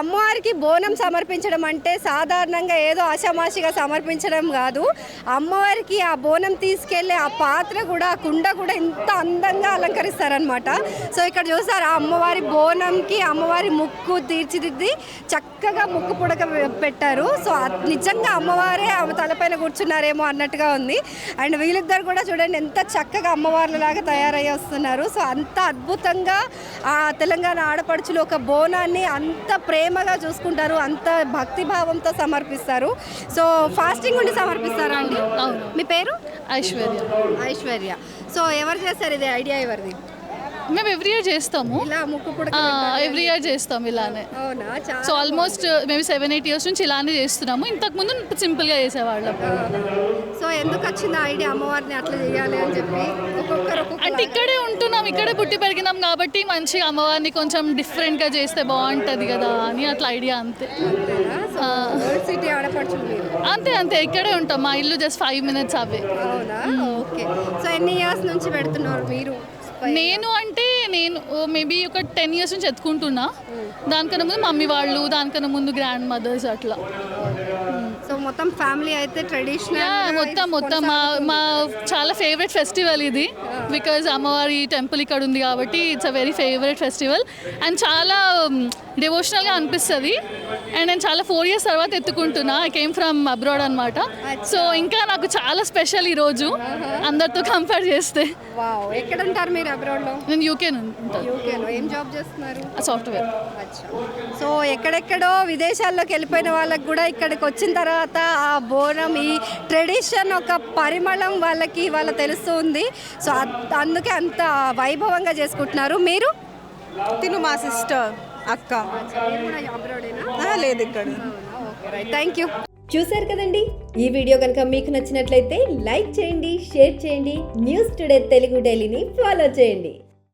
అమ్మవారికి బోనం సమర్పించడం అంటే సాధారణంగా ఏదో ఆషామాషిగా సమర్పించడం కాదు. అమ్మవారికి ఆ బోనం తీసుకెళ్ళి ఆ పాత్ర కూడా ఆ కుండ కూడా ఎంత అందంగా అలంకరిస్తారనమాట. సో ఇక్కడ చూసారు ఆ అమ్మవారి బోనంకి అమ్మవారి ముక్కు తీర్చిదిద్ది చక్కగా ముక్కు పుడక పెట్టారు. సో నిజంగా అమ్మవారే ఆమె తలపైన కూర్చున్నారేమో అన్నట్టుగా ఉంది. అండ్ వీళ్ళిద్దరు కూడా చూడండి ఎంత చక్కగా అమ్మవార్లలాగా తయారయ్యి వస్తున్నారు. సో అంత అద్భుతంగా ఆ తెలంగాణ ఆడపడుచులు ఒక బోనాన్ని అంత ప్రేమగా చూసుకుంటారు, అంత భక్తిభావంతో సమర్పిస్తారు. సో ఫాస్టింగ్ ఉండి సమర్పిస్తారా అండి? మీ పేరు? ఐశ్వర్య. సో ఎవరు చేస్తారు ఇది? ఐడియా ఎవరిది? మేము ఎవ్రీ ఇయర్ చేస్తాము, ఇలా ముక్కు పుడక ఎవ్రీ ఇయర్ చేస్తాం ఇలానే. అవునా? సో ఆల్మోస్ట్ మేము 7-8 years నుంచి ఇలానే చేస్తున్నాము. ఇంతకుముందు సింపుల్గా చేసేవాళ్ళం. సో ఎందుకు వచ్చింది ఐడియా అమ్మవారిని అట్లా చేయాలి అని చెప్పి? అంటే ఇక్కడే ఉంటున్నాం, ఇక్కడే పుట్టి పెరిగినాం కాబట్టి మంచిగా అమ్మవారిని కొంచెం డిఫరెంట్గా చేస్తే బాగుంటుంది కదా అని అట్లా ఐడియా. అంతే అంతే అంతే ఇక్కడే ఉంటాం. మా ఇల్లు జస్ట్ 5 minutes అవే. అవునా? ఓకే. సో ఎన్ని ఇయర్స్ నుంచి పెడుతున్నారు మీరు? నేను మేబీ ఒక 10 years నుంచి ఎత్తుకుంటున్నా. దానికన్నా ముందు మమ్మీ వాళ్ళు, దానికన్నా ముందు గ్రాండ్ మదర్స్ అట్లా. సో మొత్తం ఫ్యామిలీ అయితే ట్రెడిషనల్ మొత్తం మా చాలా ఫేవరెట్ ఫెస్టివల్ ఇది. బికాజ్ అమ్మవారి టెంపుల్ ఇక్కడ ఉంది కాబట్టి it's a very favourite festival and చాలా డివోషనల్గా అనిపిస్తుంది. అండ్ నేను చాలా 4 years తర్వాత ఎత్తుకుంటున్నా. ఐ కేమ్ ఫ్రమ్ అబ్రాడ్ అనమాట. సో ఇంకా నాకు చాలా స్పెషల్ ఈరోజు అందరితో కంపేర్ చేస్తే. ఎక్కడ ఉంటారు మీరు అబ్రాడ్లో? నేను యూకేలో ఉంటాను. యూకేలో ఏం జాబ్ చేస్తున్నారు? సాఫ్ట్వేర్. సో ఎక్కడెక్కడో విదేశాల్లోకి వెళ్ళిపోయిన వాళ్ళకి కూడా ఇక్కడికి వచ్చిన తర్వాత ఆ బోనం ఈ ట్రెడిషన్ ఒక పరిమళం వాళ్ళకి తెలుస్తూ ఉంది. సో అందుకే అంత వైభవంగా చేసుకుంటున్నారు. మీరు? తిను మా సిస్టర్ అక్క. లేదు ఇక్కడ. Thank you. చూశారు కదండి, ఈ వీడియో కనుక మీకు నచ్చినట్లయితే లైక్ చేయండి, షేర్ చేయండి, న్యూస్ టుడే తెలుగు డైలీని ఫాలో చేయండి.